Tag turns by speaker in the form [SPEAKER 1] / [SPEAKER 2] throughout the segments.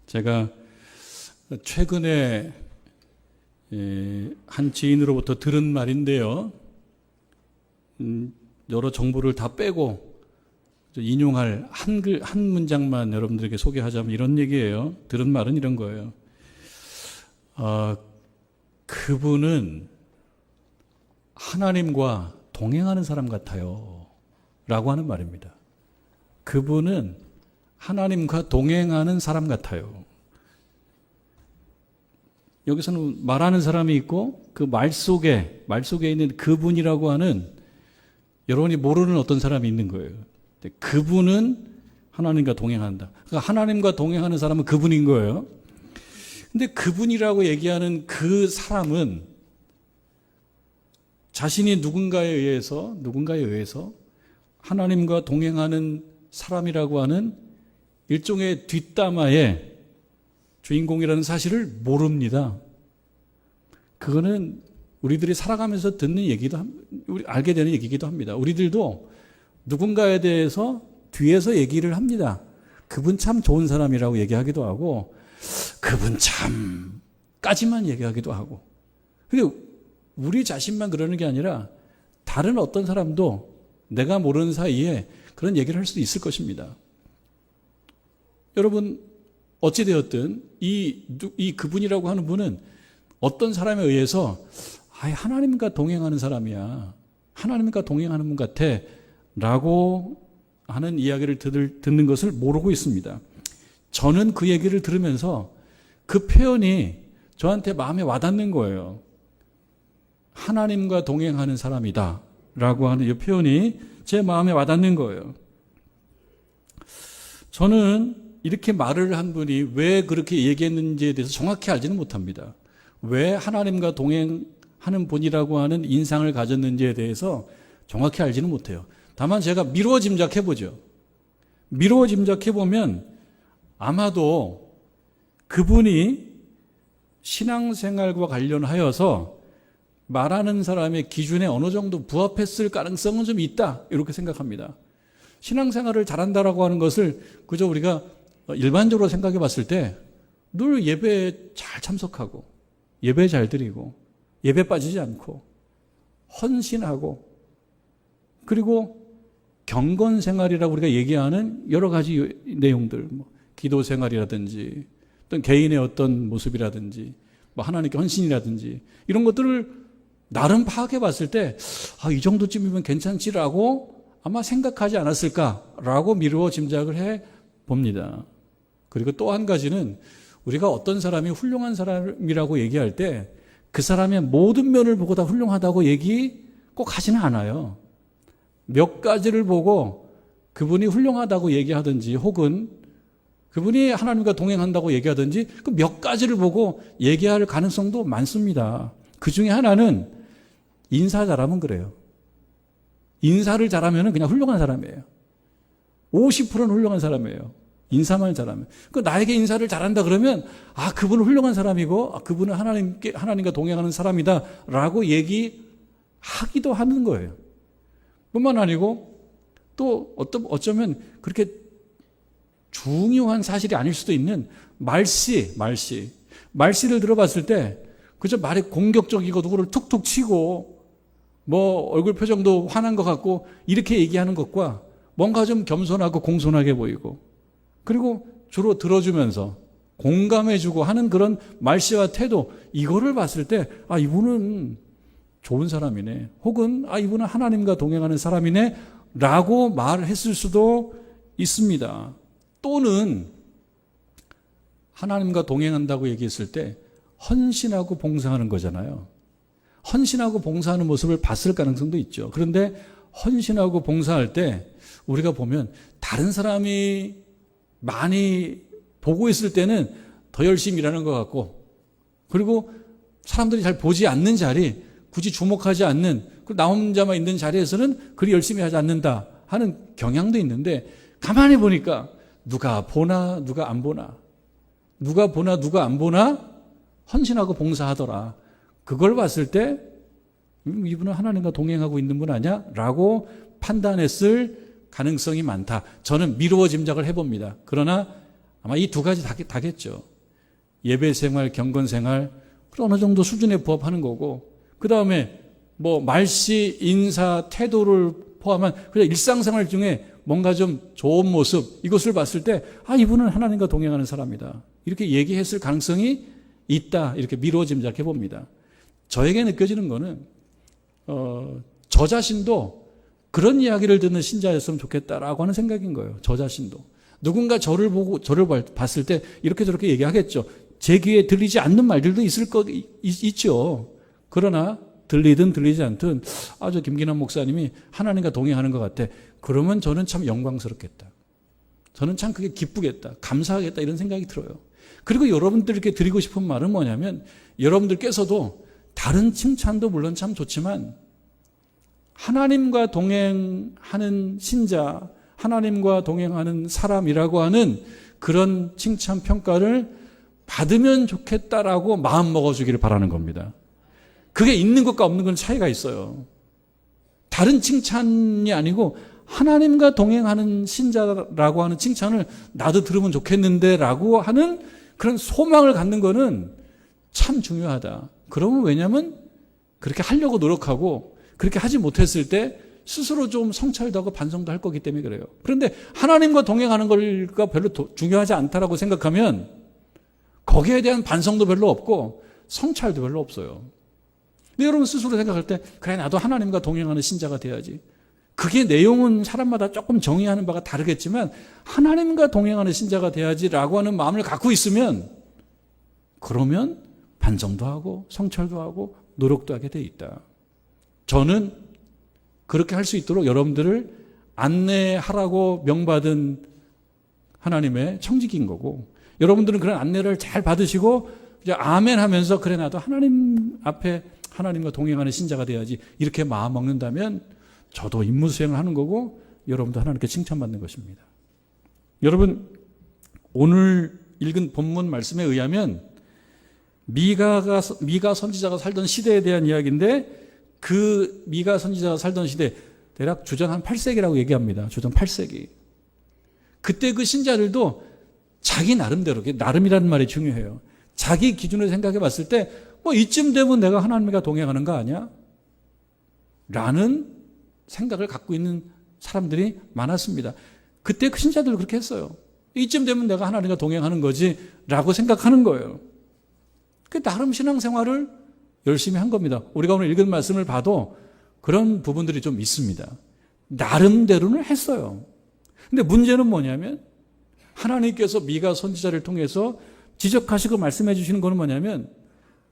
[SPEAKER 1] 제가 최근에 한 지인으로부터 들은 말인데요. 여러 정보를 다 빼고 인용할 한 문장만 여러분들에게 소개하자면 이런 얘기예요. 들은 말은 이런 거예요. 그분은 하나님과 동행하는 사람 같아요. 라고 하는 말입니다. 그분은 하나님과 동행하는 사람 같아요. 여기서는 말하는 사람이 있고 그 말 속에 있는 그분이라고 하는 여러분이 모르는 어떤 사람이 있는 거예요. 그분은 하나님과 동행한다. 그러니까 하나님과 동행하는 사람은 그분인 거예요. 근데 그분이라고 얘기하는 그 사람은 자신이 누군가에 의해서 하나님과 동행하는 사람이라고 하는 일종의 뒷담화의 주인공이라는 사실을 모릅니다. 그거는 우리들이 살아가면서 듣는 얘기도 알게 되는 얘기이기도 합니다. 우리들도 누군가에 대해서 뒤에서 얘기를 합니다. 그분 참 좋은 사람이라고 얘기하기도 하고 그분 참까지만 얘기하기도 하고. 근데 우리 자신만 그러는 게 아니라 다른 어떤 사람도 내가 모르는 사이에 그런 얘기를 할 수도 있을 것입니다. 여러분 어찌되었든 이 그분이라고 하는 분은 어떤 사람에 의해서 하나님과 동행하는 사람이야. 하나님과 동행하는 분 같아. 라고 하는 이야기를 듣는 것을 모르고 있습니다. 저는 그 얘기를 들으면서 그 표현이 저한테 마음에 와닿는 거예요. 하나님과 동행하는 사람이다. 라고 하는 이 표현이 제 마음에 와닿는 거예요. 저는 이렇게 말을 한 분이 왜 그렇게 얘기했는지에 대해서 정확히 알지는 못합니다. 왜 하나님과 동행하는 분이라고 하는 인상을 가졌는지에 대해서 정확히 알지는 못해요. 다만 제가 미루어 짐작해보죠. 미루어 짐작해보면 아마도 그분이 신앙생활과 관련하여서 말하는 사람의 기준에 어느 정도 부합했을 가능성은 좀 있다. 이렇게 생각합니다. 신앙생활을 잘한다라고 하는 것을 그저 우리가 일반적으로 생각해 봤을 때 늘 예배에 잘 참석하고 예배 잘 드리고 예배 빠지지 않고 헌신하고 그리고 경건 생활이라고 우리가 얘기하는 여러 가지 내용들, 기도 생활이라든지 어떤 개인의 어떤 모습이라든지 하나님께 헌신이라든지 이런 것들을 나름 파악해 봤을 때 이 정도쯤이면 괜찮지라고 아마 생각하지 않았을까라고 미루어 짐작을 해 봅니다. 그리고 또 한 가지는 우리가 어떤 사람이 훌륭한 사람이라고 얘기할 때 그 사람의 모든 면을 보고 다 훌륭하다고 얘기 꼭 하지는 않아요. 몇 가지를 보고 그분이 훌륭하다고 얘기하든지 혹은 그분이 하나님과 동행한다고 얘기하든지 그 몇 가지를 보고 얘기할 가능성도 많습니다. 그 중에 하나는 인사 잘하면 그래요. 인사를 잘하면 그냥 훌륭한 사람이에요. 50%는 훌륭한 사람이에요. 인사만 잘하면. 나에게 인사를 잘한다 그러면 그분은 훌륭한 사람이고 그분은 하나님과 동행하는 사람이다 라고 얘기하기도 하는 거예요. 뿐만 아니고 또 어쩌면 그렇게 중요한 사실이 아닐 수도 있는 말씨를 들어봤을 때 그저 말이 공격적이고 누구를 툭툭 치고 얼굴 표정도 화난 것 같고 이렇게 얘기하는 것과 뭔가 좀 겸손하고 공손하게 보이고 그리고 주로 들어주면서 공감해주고 하는 그런 말씨와 태도 이거를 봤을 때 이분은 좋은 사람이네 혹은 이분은 하나님과 동행하는 사람이네 라고 말했을 수도 있습니다. 또는 하나님과 동행한다고 얘기했을 때 헌신하고 봉사하는 거잖아요. 헌신하고 봉사하는 모습을 봤을 가능성도 있죠. 그런데 헌신하고 봉사할 때 우리가 보면 다른 사람이 많이 보고 있을 때는 더 열심히 일하는 것 같고 그리고 사람들이 잘 보지 않는 자리 굳이 주목하지 않는 나 혼자만 있는 자리에서는 그리 열심히 하지 않는다 하는 경향도 있는데 가만히 보니까 누가 보나 누가 안 보나 누가 보나 누가 안 보나 헌신하고 봉사하더라. 그걸 봤을 때 이분은 하나님과 동행하고 있는 분 아니야? 라고 판단했을 가능성이 많다. 저는 미루어 짐작을 해봅니다. 그러나 아마 이 두 가지 다겠죠. 예배 생활, 경건 생활, 어느 정도 수준에 부합하는 거고, 그 다음에 뭐 말씨, 인사, 태도를 포함한 그냥 일상생활 중에 뭔가 좀 좋은 모습, 이것을 봤을 때, 이분은 하나님과 동행하는 사람이다. 이렇게 얘기했을 가능성이 있다. 이렇게 미루어짐작해 봅니다. 저에게 느껴지는 거는, 저 자신도 그런 이야기를 듣는 신자였으면 좋겠다라고 하는 생각인 거예요. 저 자신도. 누군가 저를 보고, 저를 봤을 때 이렇게 저렇게 얘기하겠죠. 제 귀에 들리지 않는 말들도 있죠. 그러나 들리든 들리지 않든 저 김기남 목사님이 하나님과 동행하는 것 같아. 그러면 저는 참 영광스럽겠다. 저는 참 그게 기쁘겠다. 감사하겠다. 이런 생각이 들어요. 그리고 여러분들께 드리고 싶은 말은 뭐냐면 여러분들께서도 다른 칭찬도 물론 참 좋지만 하나님과 동행하는 신자, 하나님과 동행하는 사람이라고 하는 그런 칭찬 평가를 받으면 좋겠다라고 마음 먹어주기를 바라는 겁니다. 그게 있는 것과 없는 건 차이가 있어요. 다른 칭찬이 아니고 하나님과 동행하는 신자라고 하는 칭찬을 나도 들으면 좋겠는데 라고 하는 그런 소망을 갖는 거는 참 중요하다. 그러면 왜냐하면 그렇게 하려고 노력하고 그렇게 하지 못했을 때 스스로 좀 성찰도 하고 반성도 할 거기 때문에 그래요. 그런데 하나님과 동행하는 걸가 별로 중요하지 않다라고 생각하면 거기에 대한 반성도 별로 없고 성찰도 별로 없어요. 근데 여러분 스스로 생각할 때 그래 나도 하나님과 동행하는 신자가 돼야지. 그게 내용은 사람마다 조금 정의하는 바가 다르겠지만 하나님과 동행하는 신자가 돼야지라고 하는 마음을 갖고 있으면 그러면 반성도 하고 성찰도 하고 노력도 하게 돼 있다. 저는 그렇게 할 수 있도록 여러분들을 안내하라고 명받은 하나님의 청지기인 거고 여러분들은 그런 안내를 잘 받으시고 이제 아멘 하면서 그래 나도 하나님 앞에 하나님과 동행하는 신자가 돼야지 이렇게 마음 먹는다면 저도 임무 수행을 하는 거고 여러분도 하나님께 칭찬받는 것입니다. 여러분 오늘 읽은 본문 말씀에 의하면 미가 선지자가 살던 시대에 대한 이야기인데 그 미가 선지자가 살던 시대 대략 주전 한 8세기라고 얘기합니다. 주전 8세기. 그때 그 신자들도 자기 나름대로, 나름이라는 말이 중요해요. 자기 기준으로 생각해 봤을 때 이쯤 되면 내가 하나님과 동행하는 거 아니야? 라는 생각을 갖고 있는 사람들이 많았습니다. 그때 그 신자들도 그렇게 했어요. 이쯤 되면 내가 하나님과 동행하는 거지 라고 생각하는 거예요. 그 나름 신앙생활을 열심히 한 겁니다. 우리가 오늘 읽은 말씀을 봐도 그런 부분들이 좀 있습니다. 나름대로는 했어요. 근데 문제는 뭐냐면 하나님께서 미가 선지자를 통해서 지적하시고 말씀해 주시는 것은 뭐냐면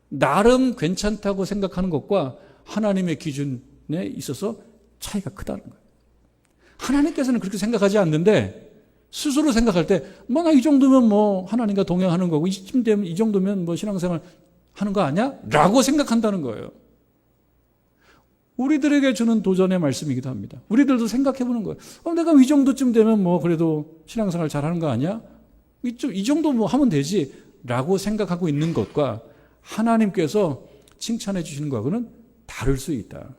[SPEAKER 1] 나름 괜찮다고 생각하는 것과 하나님의 기준에 있어서 차이가 크다는 거예요. 하나님께서는 그렇게 생각하지 않는데 스스로 생각할 때 나 이 정도면 하나님과 동행하는 거고 이쯤 되면 이 정도면 신앙생활 하는 거 아니야? 라고 생각한다는 거예요. 우리들에게 주는 도전의 말씀이기도 합니다. 우리들도 생각해 보는 거예요. 내가 이 정도쯤 되면 그래도 신앙생활 잘하는 거 아니야? 이 정도 하면 되지 라고 생각하고 있는 것과 하나님께서 칭찬해 주시는 것과는 다를 수 있다.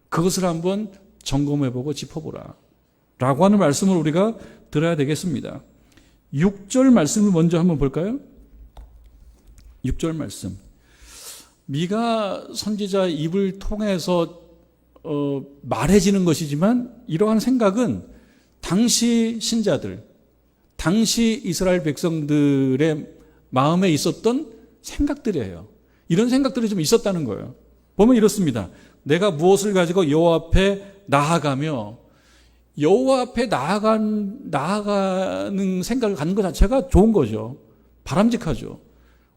[SPEAKER 1] 그것을 한번 점검해보고 짚어보라 라고 하는 말씀을 우리가 들어야 되겠습니다. 6절 말씀을 먼저 한번 볼까요? 6절 말씀. 미가 선지자 입을 통해서 말해지는 것이지만 이러한 생각은 당시 신자들, 당시 이스라엘 백성들의 마음에 있었던 생각들이에요. 이런 생각들이 좀 있었다는 거예요. 보면 이렇습니다. 내가 무엇을 가지고 여호와 앞에 나아가며 여호와 앞에 나아가는 생각을 갖는 것 자체가 좋은 거죠. 바람직하죠.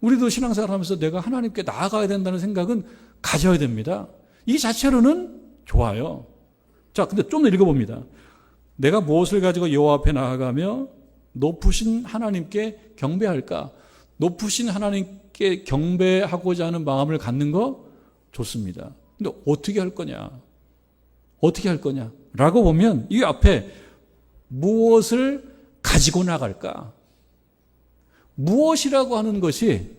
[SPEAKER 1] 우리도 신앙생활 하면서 내가 하나님께 나아가야 된다는 생각은 가져야 됩니다. 이 자체로는 좋아요. 자, 근데 좀 더 읽어봅니다. 내가 무엇을 가지고 여호와 앞에 나아가며 높으신 하나님께 경배할까? 높으신 하나님께 경배하고자 하는 마음을 갖는 거 좋습니다. 근데 어떻게 할 거냐? 어떻게 할 거냐? 라고 보면 이 앞에 무엇을 가지고 나갈까? 무엇이라고 하는 것이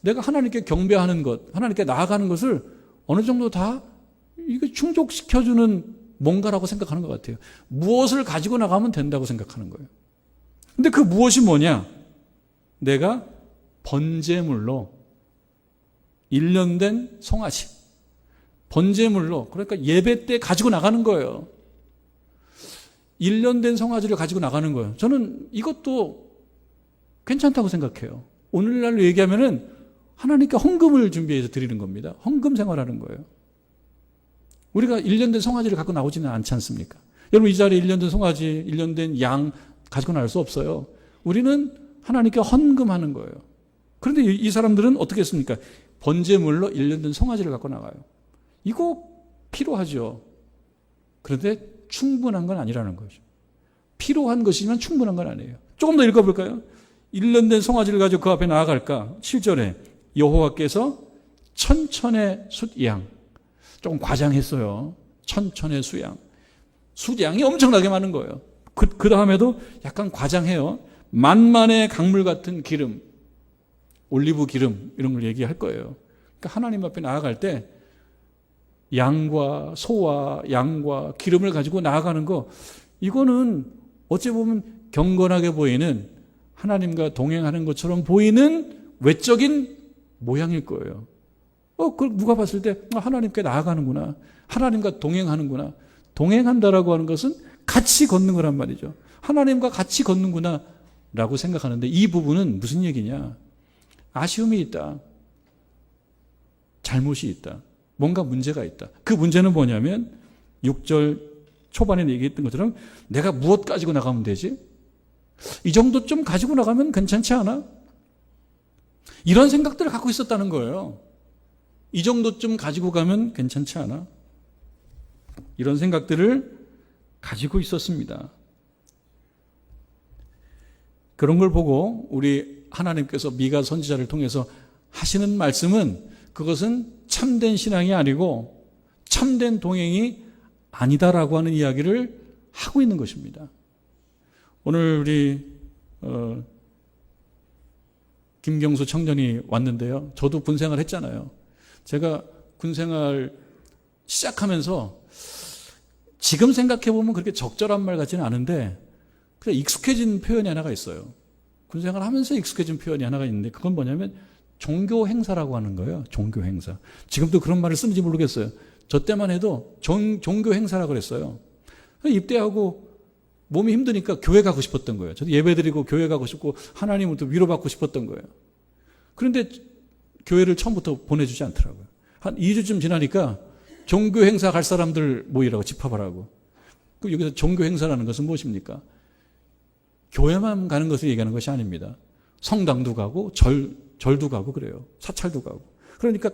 [SPEAKER 1] 내가 하나님께 경배하는 것, 하나님께 나아가는 것을 어느 정도 다 이거 충족시켜주는 뭔가라고 생각하는 것 같아요. 무엇을 가지고 나가면 된다고 생각하는 거예요. 근데 그 무엇이 뭐냐? 내가 번제물로 1년 된 송아지, 번제물로, 그러니까 예배 때 가지고 나가는 거예요. 1년 된 송아지를 가지고 나가는 거예요. 저는 이것도 괜찮다고 생각해요. 오늘날로 얘기하면은 하나님께 헌금을 준비해서 드리는 겁니다. 헌금 생활하는 거예요. 우리가 1년 된 송아지를 갖고 나오지는 않지 않습니까? 여러분, 이 자리에 1년 된 송아지, 1년 된 양 가지고 나올 수 없어요. 우리는 하나님께 헌금하는 거예요. 그런데 이 사람들은 어떻게 했습니까? 번제물로 1년 된 송아지를 갖고 나가요. 이거 필요하죠. 그런데 충분한 건 아니라는 거죠. 필요한 것이지만 충분한 건 아니에요. 조금 더 읽어볼까요? 1년 된 송아지를 가지고 그 앞에 나아갈까? 7절에 여호와께서 천천의 숫양, 조금 과장했어요. 천천의 수양. 숫양이 엄청나게 많은 거예요. 그 다음에도 약간 과장해요. 만만의 강물 같은 기름, 올리브 기름 이런 걸 얘기할 거예요. 그러니까 하나님 앞에 나아갈 때 양과 소와 양과 기름을 가지고 나아가는 거, 이거는 어찌 보면 경건하게 보이는, 하나님과 동행하는 것처럼 보이는 외적인 모양일 거예요. 그걸 누가 봤을 때 하나님께 나아가는구나, 하나님과 동행하는구나. 동행한다라고 하는 것은 같이 걷는 거란 말이죠. 하나님과 같이 걷는구나 라고 생각하는데, 이 부분은 무슨 얘기냐? 아쉬움이 있다, 잘못이 있다, 뭔가 문제가 있다. 그 문제는 뭐냐면 6절 초반에 얘기했던 것처럼 내가 무엇 가지고 나가면 되지? 이 정도 좀 가지고 나가면 괜찮지 않아? 이런 생각들을 갖고 있었다는 거예요. 이 정도쯤 가지고 가면 괜찮지 않아? 이런 생각들을 가지고 있었습니다. 그런 걸 보고 우리 하나님께서 미가 선지자를 통해서 하시는 말씀은, 그것은 참된 신앙이 아니고 참된 동행이 아니다라고 하는 이야기를 하고 있는 것입니다. 오늘 우리 김경수 청년이 왔는데요. 저도 군생활 했잖아요. 제가 군생활 시작하면서 지금 생각해보면 그렇게 적절한 말 같지는 않은데 그냥 익숙해진 표현이 하나가 있어요. 군생활 하면서 익숙해진 표현이 하나가 있는데, 그건 뭐냐면 종교 행사라고 하는 거예요. 종교 행사. 지금도 그런 말을 쓰는지 모르겠어요. 저 때만 해도 종교 행사라고 그랬어요. 입대하고 몸이 힘드니까 교회 가고 싶었던 거예요. 저도 예배드리고 교회 가고 싶고 하나님으로부터 위로받고 싶었던 거예요. 그런데 교회를 처음부터 보내주지 않더라고요. 한 2주쯤 지나니까 종교 행사 갈 사람들 모이라고, 집합하라고. 여기서 종교 행사라는 것은 무엇입니까? 교회만 가는 것을 얘기하는 것이 아닙니다. 성당도 가고 절도 가고 그래요. 사찰도 가고. 그러니까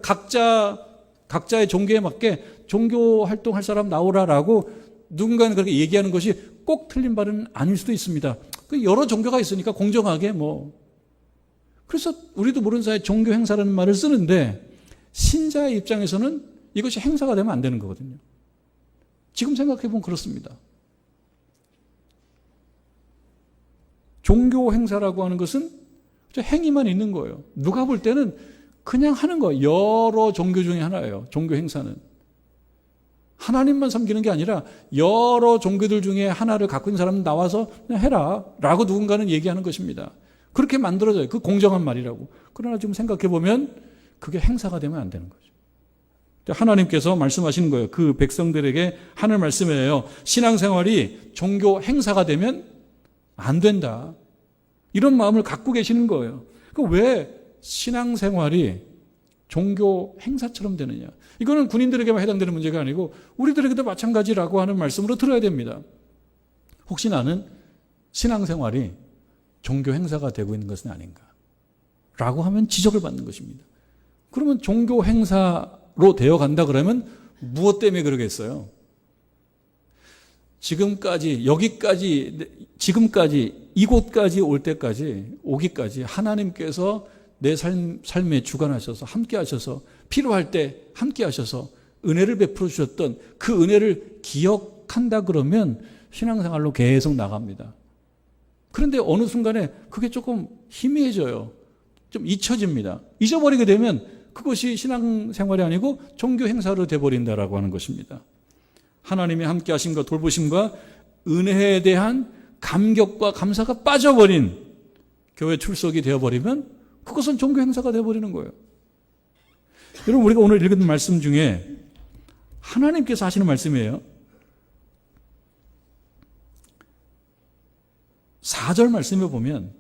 [SPEAKER 1] 각자의 종교에 맞게 종교 활동할 사람 나오라라고 누군가는 그렇게 얘기하는 것이 꼭 틀린 말은 아닐 수도 있습니다. 여러 종교가 있으니까 공정하게 그래서 우리도 모르는 사이에 종교 행사라는 말을 쓰는데, 신자의 입장에서는 이것이 행사가 되면 안 되는 거거든요. 지금 생각해보면 그렇습니다. 종교 행사라고 하는 것은 행위만 있는 거예요. 누가 볼 때는 그냥 하는 거예요. 여러 종교 중에 하나예요. 종교 행사는. 하나님만 섬기는 게 아니라 여러 종교들 중에 하나를 갖고 있는 사람은 나와서 그냥 해라 라고 누군가는 얘기하는 것입니다. 그렇게 만들어져요. 그 공정한 말이라고. 그러나 지금 생각해보면 그게 행사가 되면 안 되는 거죠. 하나님께서 말씀하시는 거예요. 그 백성들에게 하늘 말씀이에요. 신앙생활이 종교 행사가 되면 안 된다, 이런 마음을 갖고 계시는 거예요. 왜 신앙생활이 종교 행사처럼 되느냐? 이거는 군인들에게만 해당되는 문제가 아니고 우리들에게도 마찬가지라고 하는 말씀으로 들어야 됩니다. 혹시 나는 신앙생활이 종교 행사가 되고 있는 것은 아닌가? 라고 하면 지적을 받는 것입니다. 그러면 종교 행사로 되어 간다 그러면 무엇 때문에 그러겠어요? 지금까지, 이곳까지 올 때까지, 오기까지 하나님께서 내 삶에 주관하셔서, 함께 하셔서, 필요할 때 함께 하셔서 은혜를 베풀어 주셨던 그 은혜를 기억한다 그러면 신앙생활로 계속 나갑니다. 그런데 어느 순간에 그게 조금 희미해져요. 좀 잊혀집니다. 잊어버리게 되면 그것이 신앙생활이 아니고 종교 행사로 돼버린다라고 하는 것입니다. 하나님의 함께 하심과 돌보심과 은혜에 대한 감격과 감사가 빠져버린 교회 출석이 되어버리면 그것은 종교 행사가 되어버리는 거예요. 여러분, 우리가 오늘 읽은 말씀 중에 하나님께서 하시는 말씀이에요. 4절 말씀에 보면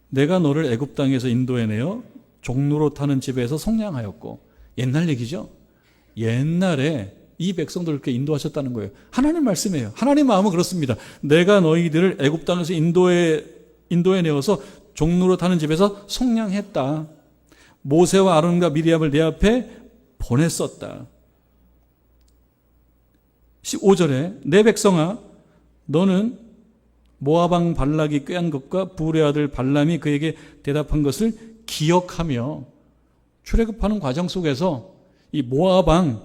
[SPEAKER 1] 내가 너를 애굽 땅에서 인도해내어 종로로 타는 집에서 속량하였고, 옛날 얘기죠. 옛날에 이 백성들을 그렇게 인도하셨다는 거예요. 하나님 말씀이에요. 하나님 마음은 그렇습니다. 내가 너희들을 애굽 땅에서 인도해내어서 종로로 타는 집에서 속량했다. 모세와 아론과 미리암을 내 앞에 보냈었다. 15절에 내 백성아, 너는 모압 왕 발락이 꾀한 것과 부울의 아들 발람이 그에게 대답한 것을 기억하며, 출애굽하는 과정 속에서 이 모압 왕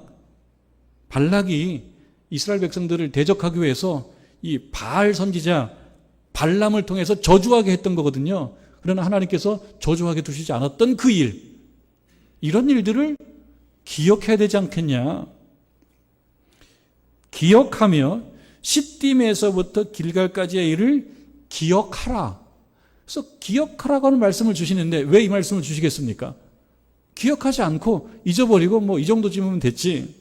[SPEAKER 1] 발락이 이스라엘 백성들을 대적하기 위해서 이 바알 선지자 발람을 통해서 저주하게 했던 거거든요. 그러나 하나님께서 저주하게 두시지 않았던 그 일, 이런 일들을 기억해야 되지 않겠냐. 기억하며 시딤에서부터 길갈까지의 일을 기억하라. 그래서 기억하라고 하는 말씀을 주시는데 왜 이 말씀을 주시겠습니까? 기억하지 않고 잊어버리고 뭐 이 정도 지으면 됐지.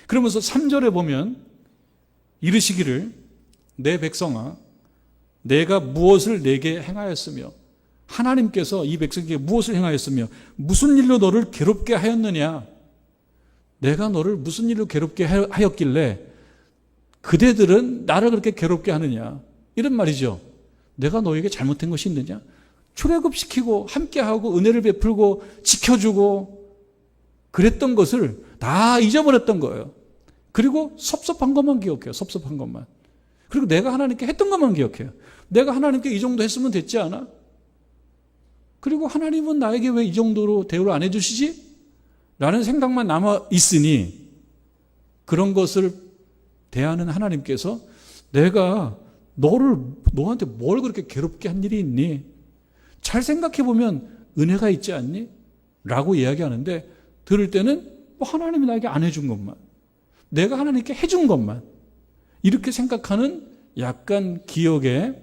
[SPEAKER 1] 그러면서 3절에 보면 이르시기를 내 백성아, 내가 무엇을 내게 행하였으며, 하나님께서 이 백성에게 무엇을 행하였으며 무슨 일로 너를 괴롭게 하였느냐. 내가 너를 무슨 일로 괴롭게 하였길래 그대들은 나를 그렇게 괴롭게 하느냐, 이런 말이죠. 내가 너에게 잘못된 것이 있느냐? 출애굽시키고 함께하고 은혜를 베풀고 지켜주고 그랬던 것을 다 잊어버렸던 거예요. 그리고 섭섭한 것만 기억해요. 섭섭한 것만. 그리고 내가 하나님께 했던 것만 기억해요. 내가 하나님께 이 정도 했으면 됐지 않아? 그리고 하나님은 나에게 왜 이 정도로 대우를 안 해주시지? 라는 생각만 남아 있으니, 그런 것을 대하는 하나님께서 내가 너한테 뭘 그렇게 괴롭게 한 일이 있니? 잘 생각해보면 은혜가 있지 않니? 라고 이야기하는데, 들을 때는 뭐 하나님이 나에게 안 해준 것만, 내가 하나님께 해준 것만, 이렇게 생각하는 약간 기억의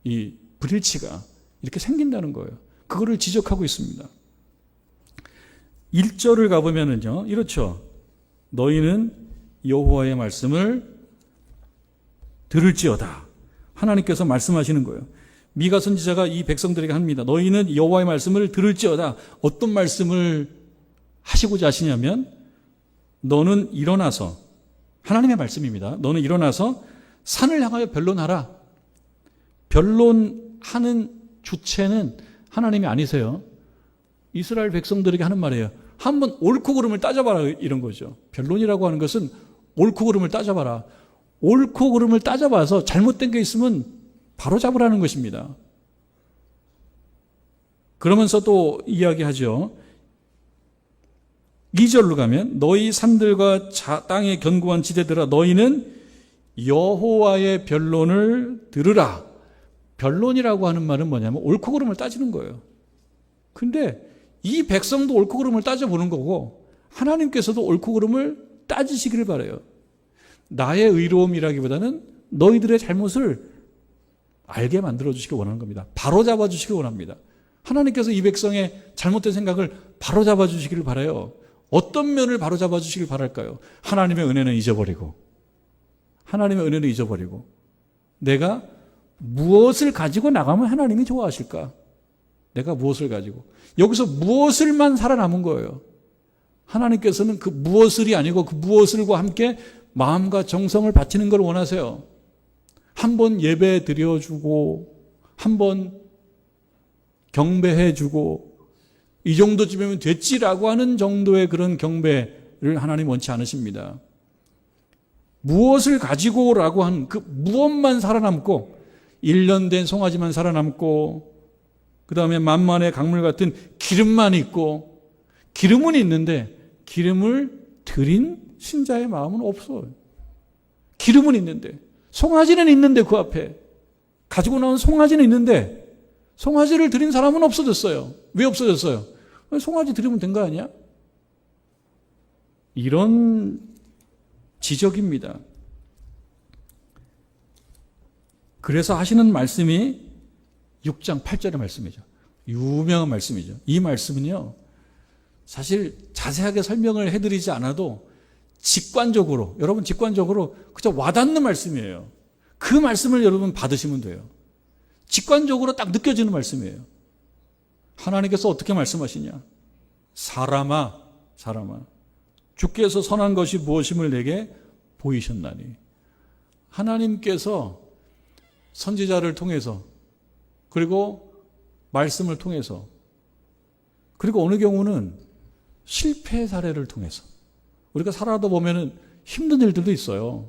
[SPEAKER 1] 이 불일치가 이렇게 생긴다는 거예요. 그거를 지적하고 있습니다. 1절을 가보면은요, 이렇죠. 너희는 여호와의 말씀을 들을지어다. 하나님께서 말씀하시는 거예요. 미가 선지자가 이 백성들에게 합니다. 너희는 여호와의 말씀을 들을지어다. 어떤 말씀을 하시고자 하시냐면, 너는 일어나서, 하나님의 말씀입니다. 너는 일어나서 산을 향하여 변론하라. 변론하는 주체는 하나님이 아니세요. 이스라엘 백성들에게 하는 말이에요. 한번 옳고 그름을 따져봐라, 이런 거죠. 변론이라고 하는 것은 옳고 그름을 따져봐라. 옳고 그름을 따져봐서 잘못된 게 있으면 바로 잡으라는 것입니다. 그러면서 또 이야기하죠. 2절로 가면 너희 산들과 땅의 견고한 지대들아, 너희는 여호와의 변론을 들으라. 변론이라고 하는 말은 뭐냐면 옳고 그름을 따지는 거예요. 근데 이 백성도 옳고 그름을 따져보는 거고, 하나님께서도 옳고 그름을 따지시기를 바라요. 나의 의로움이라기보다는 너희들의 잘못을 알게 만들어주시기 원하는 겁니다. 바로 잡아주시기 원합니다. 하나님께서 이 백성의 잘못된 생각을 바로 잡아주시기를 바라요. 어떤 면을 바로 잡아주시길 바랄까요? 하나님의 은혜는 잊어버리고, 하나님의 은혜는 잊어버리고, 내가 무엇을 가지고 나가면 하나님이 좋아하실까? 내가 무엇을 가지고, 여기서 무엇을만 살아남은 거예요. 하나님께서는 그 무엇을이 아니고 그 무엇을과 함께 마음과 정성을 바치는 걸 원하세요. 한번 예배 드려주고, 한번 경배해주고, 이 정도쯤이면 됐지라고 하는 정도의 그런 경배를 하나님 원치 않으십니다. 무엇을 가지고라고 하는 그 무엇만 살아남고, 1년 된 송아지만 살아남고, 그 다음에 만만의 강물 같은 기름만 있고, 기름은 있는데 기름을 드린 신자의 마음은 없어요. 기름은 있는데, 송아지는 있는데, 그 앞에 가지고 나온 송아지는 있는데 송아지를 드린 사람은 없어졌어요. 왜 없어졌어요? 송아지 드리면 된 거 아니야? 이런 지적입니다. 그래서 하시는 말씀이 6장 8절의 말씀이죠. 유명한 말씀이죠. 이 말씀은요, 사실 자세하게 설명을 해드리지 않아도 직관적으로, 여러분 직관적으로 그저 와닿는 말씀이에요. 그 말씀을 여러분 받으시면 돼요. 직관적으로 딱 느껴지는 말씀이에요. 하나님께서 어떻게 말씀하시냐? 사람아, 주께서 선한 것이 무엇임을 내게 보이셨나니. 하나님께서 선지자를 통해서, 그리고 말씀을 통해서, 그리고 어느 경우는 실패 사례를 통해서, 우리가 살아다 보면은 힘든 일들도 있어요.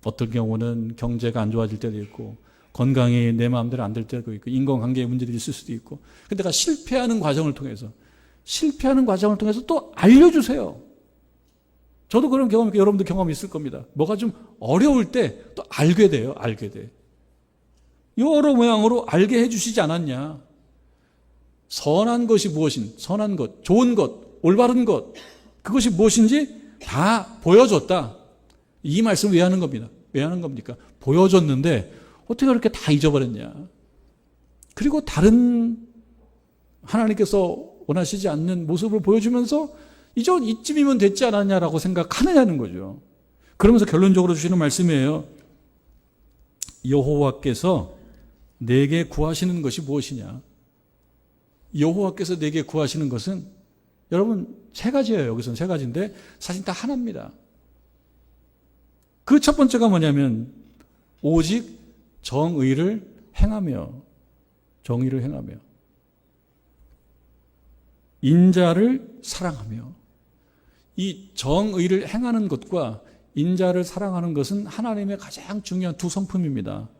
[SPEAKER 1] 어떤 경우는 경제가 안 좋아질 때도 있고, 건강이 내 마음대로 안 될 때도 있고, 인간관계에 문제들이 있을 수도 있고. 근데 내가 실패하는 과정을 통해서 또 알려주세요. 저도 그런 경험, 여러분도 경험이 있을 겁니다. 뭐가 좀 어려울 때 또 알게 돼요. 알게 돼. 여러 모양으로 알게 해주시지 않았냐. 선한 것이 무엇인, 선한 것, 좋은 것, 올바른 것, 그것이 무엇인지 다 보여줬다. 이 말씀을 왜 하는 겁니다. 왜 하는 겁니까? 보여줬는데 어떻게 그렇게 다 잊어버렸냐. 그리고 다른 하나님께서 원하시지 않는 모습을 보여주면서 이제 이쯤이면 됐지 않았냐라고 생각하느냐는 거죠. 그러면서 결론적으로 주시는 말씀이에요. 여호와께서 내게 구하시는 것이 무엇이냐. 여호와께서 내게 구하시는 것은 여러분 세 가지예요. 여기서는 세 가지인데 사실 다 하나입니다. 그 첫 번째가 뭐냐면 오직 정의를 행하며, 정의를 행하며, 인자를 사랑하며. 이 정의를 행하는 것과 인자를 사랑하는 것은 하나님의 가장 중요한 두 성품입니다.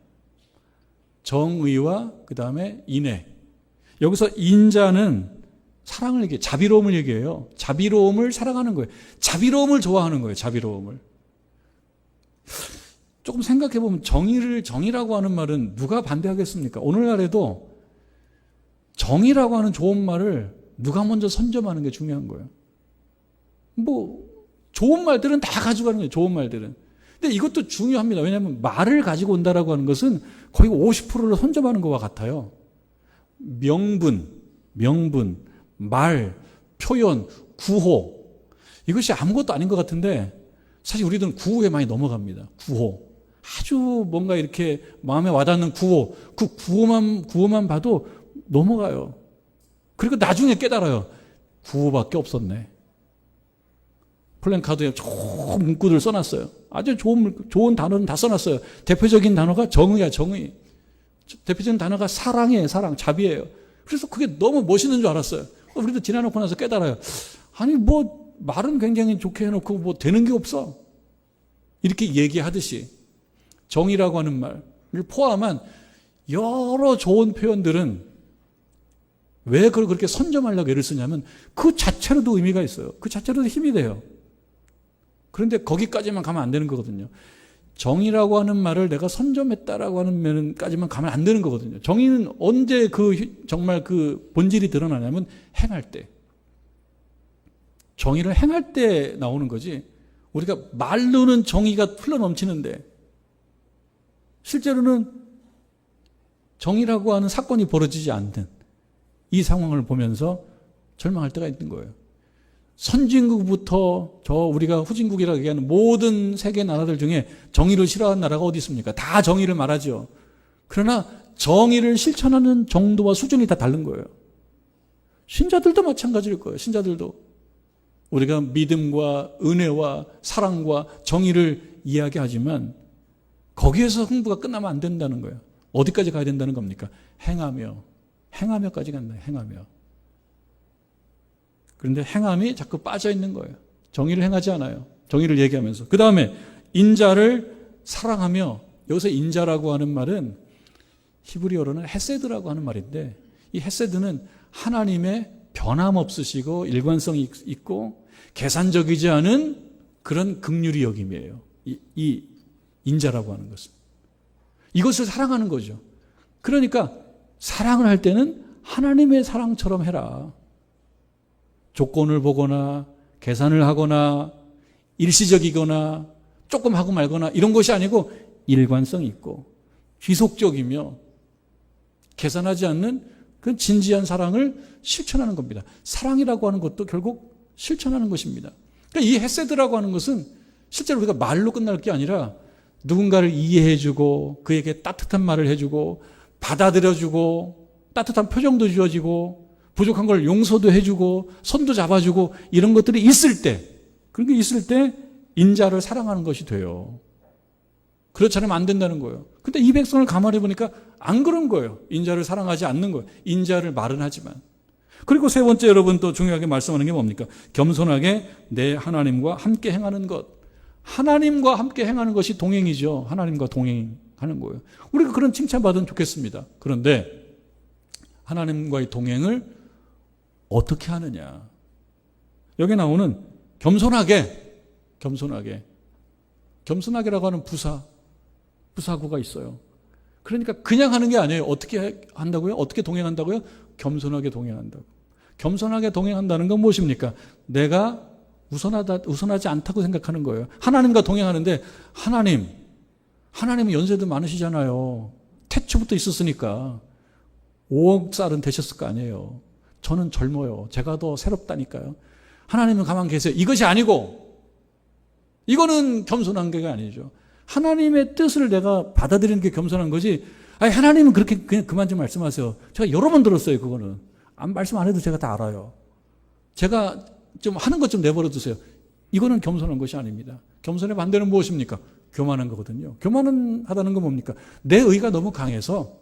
[SPEAKER 1] 정의와 그 다음에 인애. 여기서 인자는 사랑을 얘기해요. 자비로움을 얘기해요. 자비로움을 사랑하는 거예요. 자비로움을 좋아하는 거예요. 자비로움을. 조금 생각해보면 정의라고 하는 말은 누가 반대하겠습니까? 오늘날에도 정의라고 하는 좋은 말을 누가 먼저 선점하는 게 중요한 거예요. 좋은 말들은 다 가져가는 거예요. 좋은 말들은. 근데 이것도 중요합니다. 왜냐하면 말을 가지고 온다라고 하는 것은 거의 50%를 선점하는 것과 같아요. 명분, 말, 표현, 구호. 이것이 아무것도 아닌 것 같은데 사실 우리들은 구호에 많이 넘어갑니다. 구호. 아주 뭔가 이렇게 마음에 와닿는 구호. 그 구호만 봐도 넘어가요. 그리고 나중에 깨달아요. 구호밖에 없었네. 플랜카드에 좋은 문구들 써놨어요. 아주 좋은 단어는 다 써놨어요. 대표적인 단어가 정의야, 정의. 대표적인 단어가 사랑이에요, 사랑, 자비예요. 그래서 그게 너무 멋있는 줄 알았어요. 우리도 지나놓고 나서 깨달아요. 아니, 말은 굉장히 좋게 해놓고 되는 게 없어. 이렇게 얘기하듯이 정의라고 하는 말을 포함한 여러 좋은 표현들은 왜 그걸 그렇게 선점하려고 애를 쓰냐면 그 자체로도 의미가 있어요. 그 자체로도 힘이 돼요. 그런데 거기까지만 가면 안 되는 거거든요. 정의라고 하는 말을 내가 선점했다라고 하는 면까지만 가면 안 되는 거거든요. 정의는 언제 정말 그 본질이 드러나냐면 행할 때. 정의를 행할 때 나오는 거지. 우리가 말로는 정의가 흘러 넘치는데 실제로는 정의라고 하는 사건이 벌어지지 않는 이 상황을 보면서 절망할 때가 있는 거예요. 선진국부터 우리가 후진국이라고 얘기하는 모든 세계 나라들 중에 정의를 싫어하는 나라가 어디 있습니까? 다 정의를 말하죠. 그러나 정의를 실천하는 정도와 수준이 다 다른 거예요. 신자들도 마찬가지일 거예요. 신자들도. 우리가 믿음과 은혜와 사랑과 정의를 이야기하지만 거기에서 흥부가 끝나면 안 된다는 거예요. 어디까지 가야 된다는 겁니까? 행하며까지 간다. 행하며. 그런데 행함이 자꾸 빠져 있는 거예요. 정의를 행하지 않아요. 정의를 얘기하면서. 그 다음에 인자를 사랑하며. 여기서 인자라고 하는 말은 히브리어로는 헤세드라고 하는 말인데 이 헤세드는 하나님의 변함없으시고 일관성이 있고 계산적이지 않은 그런 긍휼의 여김이에요. 이 인자라고 하는 것은. 이것을 사랑하는 거죠. 그러니까 사랑을 할 때는 하나님의 사랑처럼 해라. 조건을 보거나 계산을 하거나 일시적이거나 조금 하고 말거나 이런 것이 아니고 일관성 있고 지속적이며 계산하지 않는 그 진지한 사랑을 실천하는 겁니다. 사랑이라고 하는 것도 결국 실천하는 것입니다. 그러니까 이 헤세드라고 하는 것은 실제로 우리가 말로 끝날 게 아니라 누군가를 이해해주고 그에게 따뜻한 말을 해주고 받아들여주고 따뜻한 표정도 지어지고 부족한 걸 용서도 해주고 손도 잡아주고 이런 것들이 있을 때, 그런 게 있을 때 인자를 사랑하는 것이 돼요. 그렇지 않으면 안 된다는 거예요. 근데 이 백성을 가만히 보니까 안 그런 거예요. 인자를 사랑하지 않는 거예요. 인자를 말은 하지만. 그리고 세 번째 여러분 또 중요하게 말씀하는 게 뭡니까? 겸손하게 내 하나님과 함께 행하는 것. 하나님과 함께 행하는 것이 동행이죠. 하나님과 동행하는 거예요. 우리가 그런 칭찬받으면 좋겠습니다. 그런데 하나님과의 동행을 어떻게 하느냐. 여기 나오는 겸손하게라고 하는 부사구가 있어요. 그러니까 그냥 하는 게 아니에요. 어떻게 한다고요? 어떻게 동행한다고요? 겸손하게 동행한다고. 겸손하게 동행한다는 건 무엇입니까? 내가 우선하지 않다고 생각하는 거예요. 하나님과 동행하는데 하나님은 연세도 많으시잖아요. 태초부터 있었으니까 5억 살은 되셨을 거 아니에요. 저는 젊어요. 제가 더 새롭다니까요. 하나님은 가만 계세요. 이것이 아니고 이거는 겸손한 게 아니죠. 하나님의 뜻을 내가 받아들이는 게 겸손한 거지. 아니, 하나님은 그렇게 그냥 그만 좀 말씀하세요. 제가 여러 번 들었어요. 그거는 말씀 안 해도 제가 다 알아요. 제가 좀 하는 것 좀 내버려 두세요. 이거는 겸손한 것이 아닙니다. 겸손의 반대는 무엇입니까? 교만한 거거든요. 교만하다는 건 뭡니까? 내 의가 너무 강해서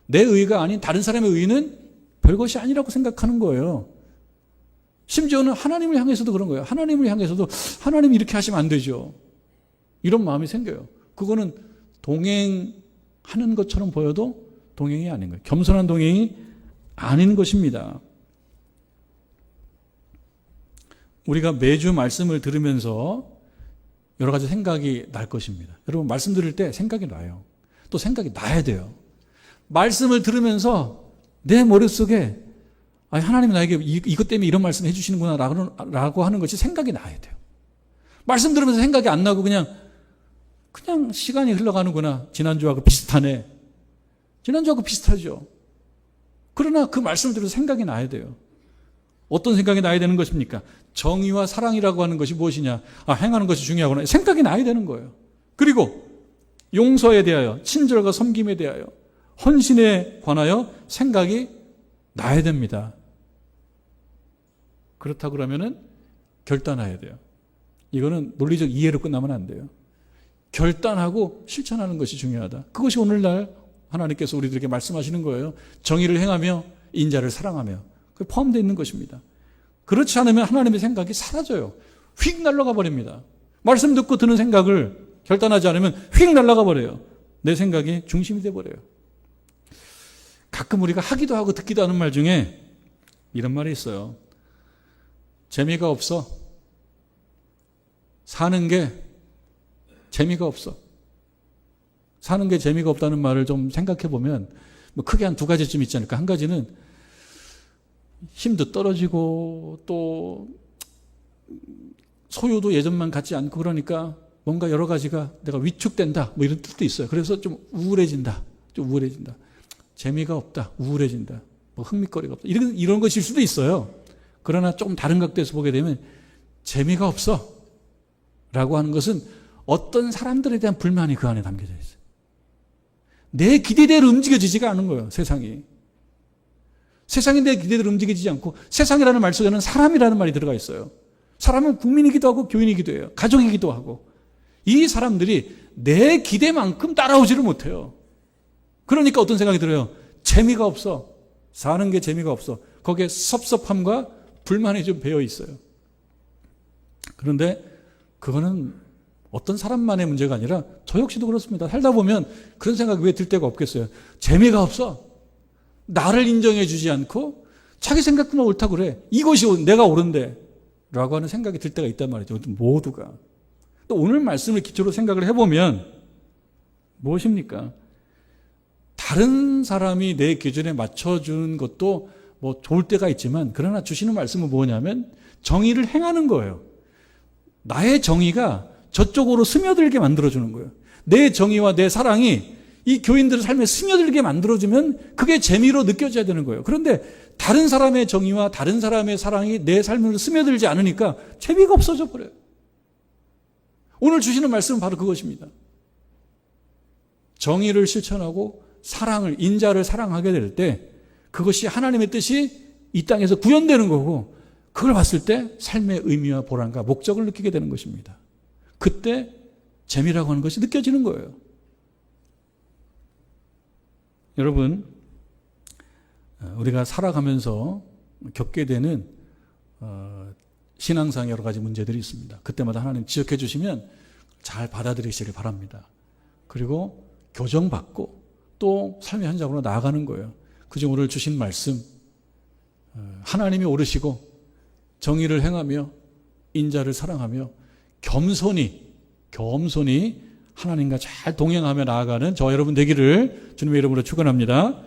[SPEAKER 1] 내 의가 아닌 다른 사람의 의는 별것이 아니라고 생각하는 거예요. 심지어는 하나님을 향해서도 그런 거예요. 하나님을 향해서도 하나님이 이렇게 하시면 안 되죠. 이런 마음이 생겨요. 그거는 동행하는 것처럼 보여도 동행이 아닌 거예요. 겸손한 동행이 아닌 것입니다. 우리가 매주 말씀을 들으면서 여러 가지 생각이 날 것입니다. 여러분 말씀 들을 때 생각이 나요. 또 생각이 나야 돼요. 말씀을 들으면서 내 머릿속에 하나님이 나에게 이것 때문에 이런 말씀 해주시는구나 라고 하는 것이 생각이 나야 돼요. 말씀 들으면서 생각이 안 나고 그냥 시간이 흘러가는구나. 지난주하고 비슷하네. 지난주하고 비슷하죠. 그러나 그 말씀을 들어서 생각이 나야 돼요. 어떤 생각이 나야 되는 것입니까? 정의와 사랑이라고 하는 것이 무엇이냐? 행하는 것이 중요하구나. 생각이 나야 되는 거예요. 그리고 용서에 대하여, 친절과 섬김에 대하여, 헌신에 관하여 생각이 나야 됩니다. 그렇다고 그러면은 결단해야 돼요. 이거는 논리적 이해로 끝나면 안 돼요. 결단하고 실천하는 것이 중요하다. 그것이 오늘날 하나님께서 우리들에게 말씀하시는 거예요. 정의를 행하며 인자를 사랑하며 그게 포함되어 있는 것입니다. 그렇지 않으면 하나님의 생각이 사라져요. 휙 날아가 버립니다. 말씀 듣고 드는 생각을 결단하지 않으면 휙 날아가 버려요. 내 생각이 중심이 돼버려요. 가끔 우리가 하기도 하고 듣기도 하는 말 중에 이런 말이 있어요. 재미가 없어. 사는 게 재미가 없어. 사는 게 재미가 없다는 말을 좀 생각해 보면 크게 한 두 가지쯤 있지 않을까. 한 가지는 힘도 떨어지고 또 소유도 예전만 같지 않고 그러니까 뭔가 여러 가지가 내가 위축된다 이런 뜻도 있어요. 그래서 좀 우울해진다. 재미가 없다. 우울해진다. 흥미거리가 없다. 이런 것일 수도 있어요. 그러나 조금 다른 각도에서 보게 되면 재미가 없어 라고 하는 것은 어떤 사람들에 대한 불만이 그 안에 담겨져 있어요. 내 기대대로 움직여지지가 않은 거예요. 세상이 내 기대대로 움직여지지 않고 세상이라는 말 속에는 사람이라는 말이 들어가 있어요. 사람은 국민이기도 하고 교인이기도 해요. 가족이기도 하고 이 사람들이 내 기대만큼 따라오지를 못해요. 그러니까 어떤 생각이 들어요. 재미가 없어. 사는 게 재미가 없어. 거기에 섭섭함과 불만이 좀 배어 있어요. 그런데 그거는 어떤 사람만의 문제가 아니라 저 역시도 그렇습니다. 살다 보면 그런 생각이 왜 들 때가 없겠어요. 재미가 없어. 나를 인정해 주지 않고 자기 생각만 옳다고 그래. 이것이 내가 옳은데 라고 하는 생각이 들 때가 있단 말이죠. 모두가. 또 오늘 말씀을 기초로 생각을 해보면 무엇입니까? 다른 사람이 내 기준에 맞춰주는 것도 좋을 때가 있지만 그러나 주시는 말씀은 뭐냐면 정의를 행하는 거예요. 나의 정의가 저쪽으로 스며들게 만들어주는 거예요. 내 정의와 내 사랑이 이 교인들의 삶에 스며들게 만들어주면 그게 재미로 느껴져야 되는 거예요. 그런데 다른 사람의 정의와 다른 사람의 사랑이 내 삶으로 스며들지 않으니까 재미가 없어져 버려요. 오늘 주시는 말씀은 바로 그것입니다. 정의를 실천하고 사랑을, 인자를 사랑하게 될 때 그것이 하나님의 뜻이 이 땅에서 구현되는 거고, 그걸 봤을 때 삶의 의미와 보람과 목적을 느끼게 되는 것입니다. 그때 재미라고 하는 것이 느껴지는 거예요. 여러분, 우리가 살아가면서 겪게 되는 신앙상 여러 가지 문제들이 있습니다. 그때마다 하나님 지적해 주시면 잘 받아들이시길 바랍니다. 그리고 교정받고 또 삶의 현장으로 나아가는 거예요. 그중 오늘 주신 말씀, 하나님이 오르시고 정의를 행하며 인자를 사랑하며 겸손히 하나님과 잘 동행하며 나아가는 저와 여러분 되기를 주님의 이름으로 축원합니다.